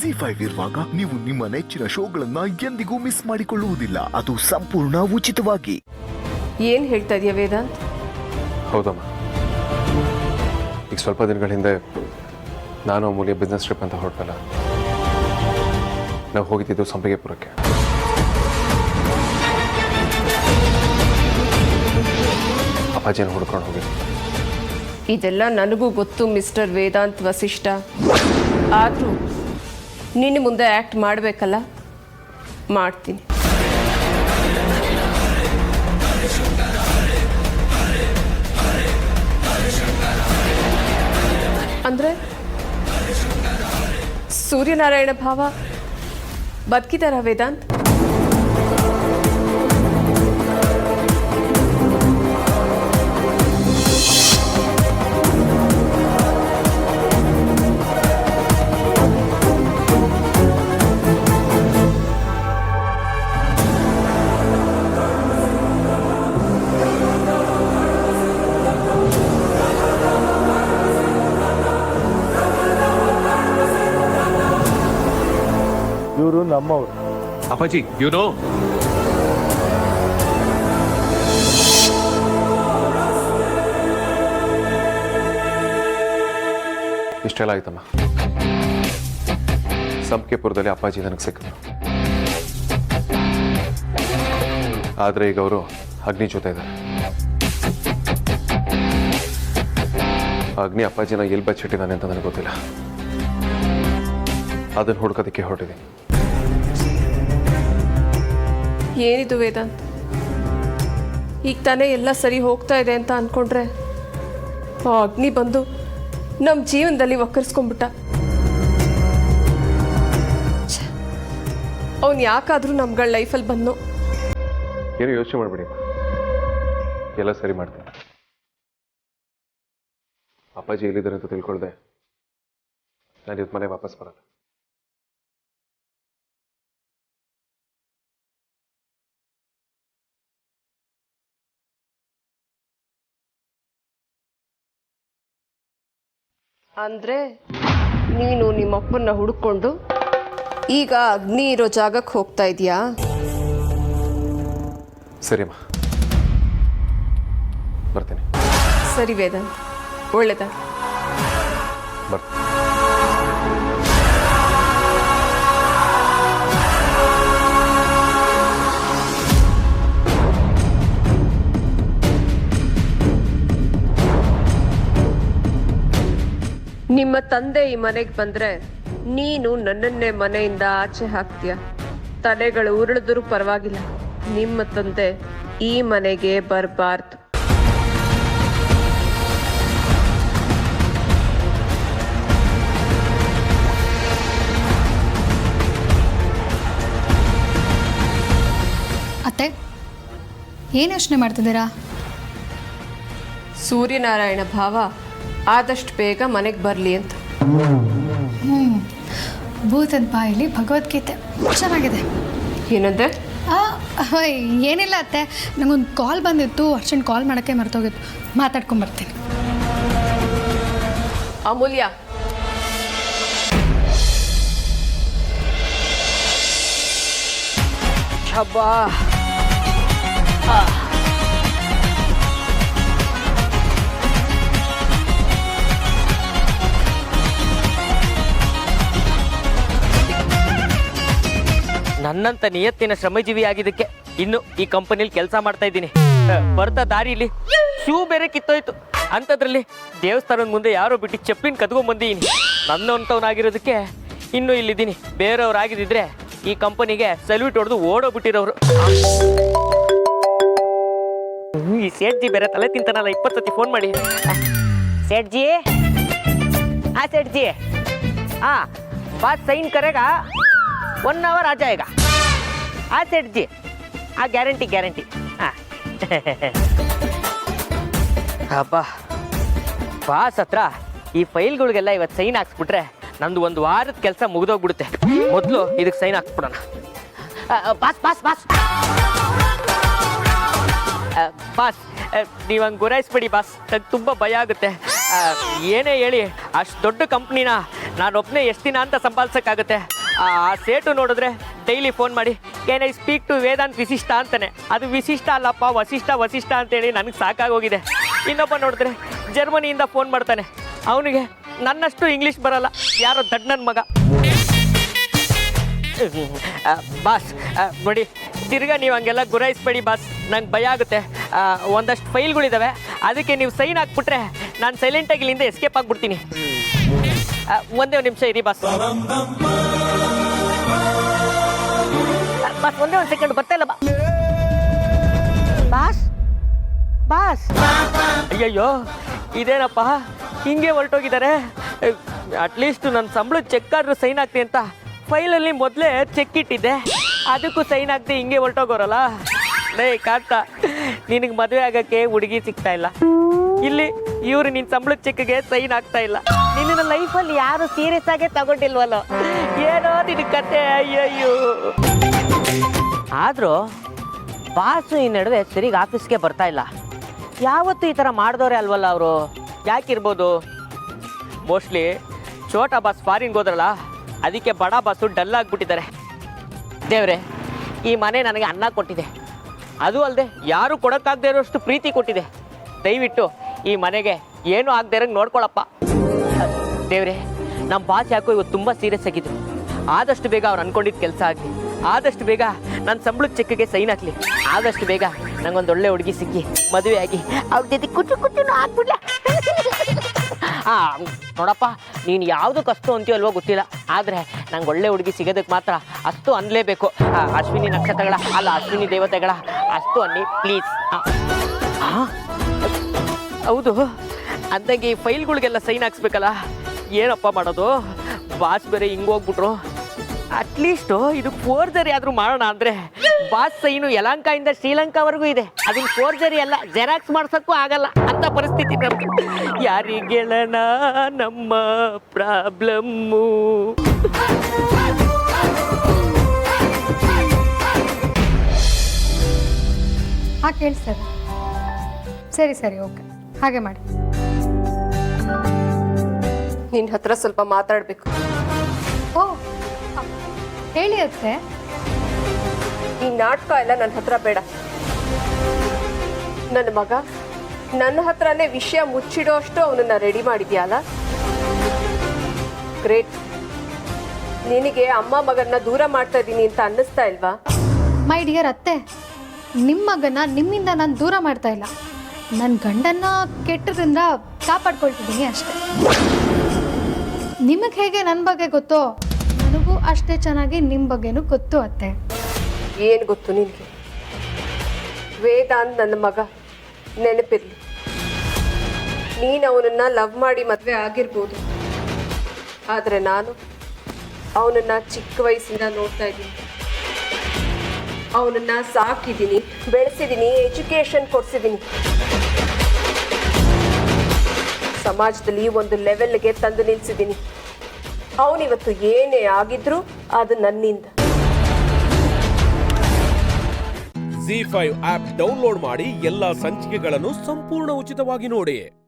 ZEE5 ಇರುವಾಗ ನೀವು ನಿಮ್ಮ ನೆಚ್ಚಿನ ಶೋಗಳನ್ನ ಎಂದಿಗೂ ಮಿಸ್ ಮಾಡಿಕೊಳ್ಳುವುದಿಲ್ಲ. ಅದು ಸಂಪೂರ್ಣ ಉಚಿತವಾಗಿ. ಏನು ಹೇಳ್ತಾ ಇದೆಯಾ ವೇದಾಂತ್? ಹೌದಮ್ಮ, ಈಗ ಸ್ವಲ್ಪ ದಿನಗಳ ಹಿಂದೆ ನಾನು ಅಮೂಲ್ಯ ಬಿಸ್ನೆಸ್ ಟ್ರಿಪ್ ಅಂತ ಹೊರಟಲ್ಲ. ನಾವು ಹೋಗಿದ್ದು ಸಂಪಿಗೆಪುರಕ್ಕೆ. ಅಪ್ಪಾಜಿನ ಹುಡ್ಕೊಂಡು ಹೋಗಿದ್ವಿ. ಇದೆಲ್ಲ ನನಗೂ ಗೊತ್ತು ಮಿಸ್ಟರ್ ವೇದಾಂತ್ ವಸಿಷ್ಠ. ಆದರೂ ನಿನ್ನ ಮುಂದೆ ಆ್ಯಕ್ಟ್ ಮಾಡಬೇಕಲ್ಲ, ಮಾಡ್ತೀನಿ. ಅಂದರೆ ಸೂರ್ಯನಾರಾಯಣ ಭಾವ ಬದುಕಿದಾರ ವೇದಾಂತ್? ಇವರು ನಮ್ಮವರು. ಅಪ್ಪಾಜಿ, ಇವ್ರು ಇಷ್ಟೆಲ್ಲ ಆಯ್ತಮ್ಮ. ಸಂಪಿಗೆಪುರದಲ್ಲಿ ಅಪ್ಪಾಜಿ ನನಗೆ ಸಿಕ್ಕಿದ್ರು. ಆದರೆ ಈಗ ಅವರು ಅಗ್ನಿ ಜೊತೆ ಇದ್ದಾರೆ. ಅಗ್ನಿ ಅಪ್ಪಾಜಿನ ಎಲ್ಲಿ ಬಚ್ಚಿಟ್ಟಿದ್ದಾನೆ ಅಂತ ನನಗೆ ಗೊತ್ತಿಲ್ಲ. ಅದನ್ನು ಹುಡ್ಕೋದಕ್ಕೆ ಹೊರಟಿದ್ದೀನಿ. ಏನಿದು ವೇದಾಂತ್? ಈಗ ತಾನೇ ಎಲ್ಲ ಸರಿ ಹೋಗ್ತಾ ಇದೆ ಅಂತ ಅಂದ್ಕೊಂಡ್ರೆ ಆ ಅಗ್ನಿ ಬಂದು ನಮ್ಮ ಜೀವನದಲ್ಲಿ ಒಕ್ಕರ್ಸ್ಕೊಂಡ್ಬಿಟ್ಟ. ಅವನು ಯಾಕಾದರೂ ನಮ್ಗಳ ಲೈಫಲ್ಲಿ ಬಂದು. ಏನು ಯೋಚನೆ ಮಾಡಬೇಡಿ, ಎಲ್ಲ ಸರಿ ಮಾಡ್ತೀನಿ. ಅಪ್ಪಾಜಿ ಎಲ್ಲಿದ್ದಾರೆ ಅಂತ ತಿಳ್ಕೊಳ್ದೆ ನಾನು ಇವತ್ತು ಮನೆ ವಾಪಸ್ ಬರಲ್ಲ. ಅಂದರೆ ನೀನು ನಿಮ್ಮಪ್ಪನ್ನ ಹುಡುಕೊಂಡು ಈಗ ಅಗ್ನಿ ಇರೋ ಜಾಗಕ್ಕೆ ಹೋಗ್ತಾ ಇದೆಯಾ? ಸರಿಯಮ್ಮ, ಬರ್ತೀನಿ. ಸರಿ ವೇದಾಂತ್, ಒಳ್ಳೆದ. ಬರ್ತೀನಿ. ನಿಮ್ಮ ತಂದೆ ಈ ಮನೆಗೆ ಬಂದ್ರೆ ನೀನು ನನ್ನನ್ನೇ ಮನೆಯಿಂದ ಆಚೆ ಹಾಕ್ತೀಯ. ತಲೆಗಳು ಉರುಳಿದ್ರೂ ಪರವಾಗಿಲ್ಲ, ನಿಮ್ಮ ತಂದೆ ಈ ಮನೆಗೆ ಬರಬಾರ್ದು. ಅತ್ತೆ, ಏನು ಯೋಚನೆ ಮಾಡ್ತಿದ್ದೀರಾ? ಸೂರ್ಯನಾರಾಯಣ ಭಾವ ಆದಷ್ಟು ಬೇಗ ಮನೆಗೆ ಬರಲಿ ಅಂತ. ಭೂತದ ಬಾಯಲ್ಲಿ ಭಗವದ್ಗೀತೆ ಚೆನ್ನಾಗಿದೆ. ಏನಂದ್ರೆ? ಏನಿಲ್ಲ ಅತ್ತೆ, ನನಗೊಂದು ಕಾಲ್ ಬಂದಿತ್ತು, ಅರ್ಜೆಂಟ್ ಕಾಲ್ ಮಾಡೋಕ್ಕೆ ಮರ್ತೋಗಿತ್ತು. ಮಾತಾಡ್ಕೊಂಬರ್ತೀನಿ. ಅಮೂಲ್ಯ, ಹಬ್ಬಾ ನನ್ನಂತ ನಿಯತ್ತಿನ ಶ್ರಮಜೀವಿ ಆಗಿದ್ದಕ್ಕೆ ಇನ್ನು ಈ ಕಂಪನಿಲಿ ಕೆಲಸ ಮಾಡ್ತಾ ಇದ್ದೀನಿ. ಬರ್ತಾ ದಾರಿಲಿ ಶೂ ಬೇರೆ ಕಿತ್ತೋಯ್ತು. ಅಂಥದ್ರಲ್ಲಿ ದೇವಸ್ಥಾನದ ಮುಂದೆ ಯಾರೋ ಬಿಟ್ಟು ಚಪ್ಲಿನ ಕದ್ಕೊಂಡ್ಬಂದಿದ್ದೀನಿ. ನನ್ನಂಥವನಾಗಿರೋದಕ್ಕೆ ಇನ್ನೂ ಇಲ್ಲಿದ್ದೀನಿ. ಬೇರೆಯವ್ರಾಗಿದ್ದಿದ್ರೆ ಈ ಕಂಪನಿಗೆ ಸಲ್ಯೂಟ್ ಹೊಡೆದು ಓಡೋಗ್ಬಿಟ್ಟಿರೋರು. ಈ ಸೇಠ್ಜಿ ಬೇರೆ ತಲೆ ತಿಂತಾನಲ್ಲ, 20 ಸತಿ ಫೋನ್ ಮಾಡಿ. ಸೇಠ್ಜಿ, ಸೇಠ್ಜಿ, बात साइन करेगा, 1 आवर आ जाएगा. सेठ जी, ग्यारंटी ग्यारंटी. ಅಪ್ಪ ಬಾಸ್ ಹತ್ರ ಈ ಫೈಲ್ಗಳಿಗೆಲ್ಲ ಇವತ್ತು ಸೈನ್ ಹಾಕ್ಸ್ಬಿಟ್ರೆ ನಂದು 1 ವಾರದ ಕೆಲಸ ಮುಗಿದೋಗ್ಬಿಡುತ್ತೆ. ಮೊದಲು ಇದಕ್ಕೆ ಸೈನ್ ಹಾಕ್ಸ್ಬಿಡೋಣ. ಬಾಸ್ ಬಾಸ್ ಬಾಸ್ ಬಾಸ್ ನೀವು ಹಂಗೆ ಗುರಾಯಿಸ್ಬೇಡಿ ಬಾಸ್, ನಂಗೆ ತುಂಬ ಭಯ ಆಗುತ್ತೆ. ಏನೇ ಹೇಳಿ ಅಷ್ಟು ದೊಡ್ಡ ಕಂಪ್ನಿನ ನಾನೊಬ್ಬನೇ ಎಷ್ಟು ದಿನ ಅಂತ ಸಂಪಾದಿಸೋಕ್ಕಾಗುತ್ತೆ? ಆ ಸೇಟು ನೋಡಿದ್ರೆ ಡೈಲಿ ಫೋನ್ ಮಾಡಿ can I speak to Vedant Vishisht ಅಂತಾನೆ. ಅದು ವಿಶಿಷ್ಟ ಅಲ್ಲಪ್ಪ, ವಸಿಷ್ಠ ಅಂತೇಳಿ ನನಗೆ ಸಾಕಾಗೋಗಿದೆ. ಇನ್ನೊಬ್ಬ ನೋಡಿದ್ರೆ ಜರ್ಮನಿಯಿಂದ ಫೋನ್ ಮಾಡ್ತಾನೆ, ಅವನಿಗೆ ನನ್ನಷ್ಟು ಇಂಗ್ಲೀಷ್ ಬರಲ್ಲ, ಯಾರೋ ದಡ್ಡನ ಮಗ. ಬಾಸ್ ನೋಡಿ, ತಿರ್ಗಾ ನೀವು ಹಂಗೆಲ್ಲ ಗುರಾಯಿಸ್ಬೇಡಿ ಬಾಸ್, ನಂಗೆ ಭಯ ಆಗುತ್ತೆ. ಒಂದಷ್ಟು ಫೈಲ್ಗಳಿದ್ದಾವೆ, ಅದಕ್ಕೆ ನೀವು ಸೈನ್ ಹಾಕ್ಬಿಟ್ರೆ ನಾನು ಸೈಲೆಂಟಾಗಿ ಇಲ್ಲಿಂದ ಎಸ್ಕೇಪ್ ಆಗಿಬಿಡ್ತೀನಿ. ಒಂದೇ ಒಂದು ನಿಮಿಷ ಇರಿ ಬಾಸ್. ಬಾಸ್ ಒಂದೇ ಒಂದು ಸೆಕೆಂಡ್, ಬರ್ತಾ ಇಲ್ಲ ಬಾಸ್. ಬಾಸ್ ಅಯ್ಯಯ್ಯೋ, ಇದೇನಪ್ಪ ಹಿಂಗೆ ಹೊರಟೋಗಿದ್ದಾರೆ. ಅಟ್ಲೀಸ್ಟ್ ನನ್ನ ಸಂಬಳದ ಚೆಕ್ ಆದ್ರೂ ಸೈನ್ ಆಗ್ತೀನಿ ಅಂತ ಫೈಲಲ್ಲಿ ಮೊದಲೇ ಚೆಕ್ ಇಟ್ಟಿದ್ದೆ, ಅದಕ್ಕೂ ಸೈನ್ ಆಗದೆ ಹಿಂಗೆ ಹೊರಟೋಗೋರಲ್ಲ. ಲೇ ಕಾಡ್ತಾ, ನಿನಗೆ ಮದುವೆ ಆಗೋಕ್ಕೆ ಹುಡುಗಿ ಸಿಗ್ತಾ ಇಲ್ಲ, ಇಲ್ಲಿ ಇವರು ನಿನ್ನ ಸಂಬಳದ ಚೆಕ್ಗೆ ಸೈನ್ ಆಗ್ತಾ ಇಲ್ಲ. ನಿನ್ನ ಲೈಫಲ್ಲಿ ಯಾರು ಸೀರಿಯಸ್ ಆಗೇ ತಗೊಂಡಿಲ್ವಲ್ಲ, ಏನೋ ನಿನ್ನ ಕತೆ. ಅಯ್ಯಯ್ಯೋ. ಆದರೂ ಬಾಸು ಈ ನಡುವೆ ಸರಿಗೆ ಆಫೀಸ್ಗೆ ಬರ್ತಾ ಇಲ್ಲ. ಯಾವತ್ತೂ ಈ ಥರ ಮಾಡಿದವ್ರೆ ಅಲ್ವಲ್ಲ ಅವರು, ಯಾಕಿರ್ಬೋದು? ಮೋಸ್ಟ್ಲಿ ಛೋಟಾ ಬಾಸ್ ಫಾರಿನ್ಗೆ ಹೋದ್ರಲ್ಲ, ಅದಕ್ಕೆ ಬಡ ಬಾಸು ಡಲ್ ಆಗಿಬಿಟ್ಟಿದ್ದಾರೆ. ದೇವ್ರೆ, ಈ ಮನೆ ನನಗೆ ಅನ್ನ ಕೊಟ್ಟಿದೆ, ಅದು ಅಲ್ಲದೆ ಯಾರು ಕೊಡೋಕ್ಕಾಗದೇ ಇರೋಷ್ಟು ಪ್ರೀತಿ ಕೊಟ್ಟಿದೆ. ದಯವಿಟ್ಟು ಈ ಮನೆಗೆ ಏನೂ ಆಗದೆ ಇರೋಂಗೆ ನೋಡ್ಕೊಳಪ್ಪ. ದೇವ್ರೆ, ನಮ್ಮ ಬಾಸ್ ಯಾಕೋ ಇವತ್ತು ತುಂಬ ಸೀರಿಯಸ್ ಆಗಿದ್ರು. ಆದಷ್ಟು ಬೇಗ ಅವ್ರು ಅನ್ಕೊಂಡಿದ್ದು ಕೆಲಸ ಆಗಲಿ, ಆದಷ್ಟು ಬೇಗ ನನ್ನ ಸಂಬಳದ ಚೆಕ್ಗೆ ಸೈನ್ ಹಾಕಲಿ, ಆದಷ್ಟು ಬೇಗ ನಂಗೊಂದು ಒಳ್ಳೆ ಹುಡುಗಿ ಸಿಕ್ಕಿ ಮದುವೆ ಆಗಿ ಅವ್ರ ಜೊತೆ ಕುಚ್ಚು ಆಗ್ಬಿಡ್ಲ. ನೋಡಪ್ಪ, ನೀನು ಯಾವುದಕ್ಕೆ ಅಷ್ಟು ಅಂತೀಯೋ ಅಲ್ವೋ ಗೊತ್ತಿಲ್ಲ, ಆದರೆ ನಂಗೆ ಒಳ್ಳೆ ಹುಡುಗಿ ಸಿಗೋದಕ್ಕೆ ಮಾತ್ರ ಅಷ್ಟು ಅನ್ನಲೇಬೇಕು. ಅಶ್ವಿನಿ ನಕ್ಷತ್ರಗಳ ಅಲ್ಲ, ಅಶ್ವಿನಿ ದೇವತೆಗಳ ಅಷ್ಟು ಅನ್ನಿ ಪ್ಲೀಸ್. ಹೌದು, ಅಂದಂಗೆ ಈ ಫೈಲ್ಗಳಿಗೆಲ್ಲ ಸೈನ್ ಹಾಕ್ಸ್ಬೇಕಲ್ಲ, ಏನಪ್ಪ ಮಾಡೋದು? ಬಾಸ್ ಬೇರೆ ಹಿಂಗೋಗ್ಬಿಟ್ರು. ಅಟ್ಲೀಸ್ಟು ಇದು ಫೋರ್ಜರಿ ಆದರೂ ಮಾಡೋಣ ಅಂದರೆ ಬಾಸ್ ಸೈನು ಯಲಹಂಕದಿಂದ ಶ್ರೀಲಂಕಾವರೆಗೂ ಇದೆ, ಅದನ್ನು ಫೋರ್ಜರಿ ಅಲ್ಲ, ಜೆರಾಕ್ಸ್ ಮಾಡ್ಸೋಕ್ಕೂ ಆಗಲ್ಲ ಅಂತ ಪರಿಸ್ಥಿತಿ ನಮ್ದು. ಯಾರಿಗೆಳಣ ನಮ್ಮ ಪ್ರಾಬ್ಲಮ್ಮು? ಕೇಳಿಸ್ತದೆ. ಸರಿ ಓಕೆ, ಹಾಗೆ ಮಾಡಿ. ನಿನ್ನ ಹತ್ರ ಸ್ವಲ್ಪ ಮಾತಾಡಬೇಕು. ಓ ಹೇಳಿ ಅತ್ತೆ. ಈ ನಾಟಕ ಎಲ್ಲ ನನ್ನ ಹತ್ರ ಬೇಡ. ನನ್ನ ಮಗ ನನ್ನ ಹತ್ರನೇ ವಿಷಯ ಮುಚ್ಚಿಡೋ ಅಷ್ಟು ಅವನನ್ನ ರೆಡಿ ಮಾಡಿದ್ಯಲ್ಲ, ಗ್ರೇಟ್. ನಿನಗೆ ಅಮ್ಮ ಮಗನ್ನ ದೂರ ಮಾಡ್ತಾ ಇದ್ದೀನಿ ಅಂತ ಅನ್ನಿಸ್ತಾ ಇಲ್ವಾ? ಮೈ ಡಿಯರ್ ಅತ್ತೆ, ನಿಮ್ಮ ಮಗನ ನಿಮ್ಮಿಂದ ನಾನು ದೂರ ಮಾಡ್ತಾ ಇಲ್ಲ, ನನ್ನ ಗಂಡನ್ನ ಕೆಟ್ಟದ್ರಿಂದ ಕಾಪಾಡ್ಕೊಳ್ತಿದ್ದೀನಿ ಅಷ್ಟೆ. ನಿಮಗೆ ಹೇಗೆ ನನ್ನ ಬಗ್ಗೆ ಗೊತ್ತೋ, ನನಗೂ ಅಷ್ಟೇ ಚೆನ್ನಾಗಿ ನಿಮ್ಮ ಬಗ್ಗೆನೂ ಗೊತ್ತು ಅತ್ತೆ. ಏನು ಗೊತ್ತು ನಿನಗೆ? ವೇದಾಂತ್ ನನ್ನ ಮಗ, ನೆನಪಿರ್ಲಿ. ನೀನು ಅವನನ್ನ ಲವ್ ಮಾಡಿ ಮದುವೆ ಆಗಿರ್ಬೋದು, ಆದರೆ ನಾನು ಅವನನ್ನ ಚಿಕ್ಕ ವಯಸ್ಸಿಂದ ನೋಡ್ತಾ ಇದ್ದೀನಿ. ಅವನನ್ನ ಸಾಕಿದ್ದೀನಿ, ಬೆಳೆಸಿದ್ದೀನಿ, ಎಜುಕೇಶನ್ ಕೊಡ್ಸಿದ್ದೀನಿ, ಸಮಾಜದಲ್ಲಿ ಒಂದು ಲೆವೆಲ್ಗೆ ತಂದು ನಿಲ್ಲಿಸಿದ್ದೀನಿ. ಅವನಿವತ್ತು ಏನೇ ಆಗಿದ್ರು ಅದು ನನ್ನಿಂದ. ZEE5 ಆಪ್ ಡೌನ್ಲೋಡ್ ಮಾಡಿ ಎಲ್ಲಾ ಸಂಚಿಕೆಗಳನ್ನು ಸಂಪೂರ್ಣ ಉಚಿತವಾಗಿ ನೋಡಿ.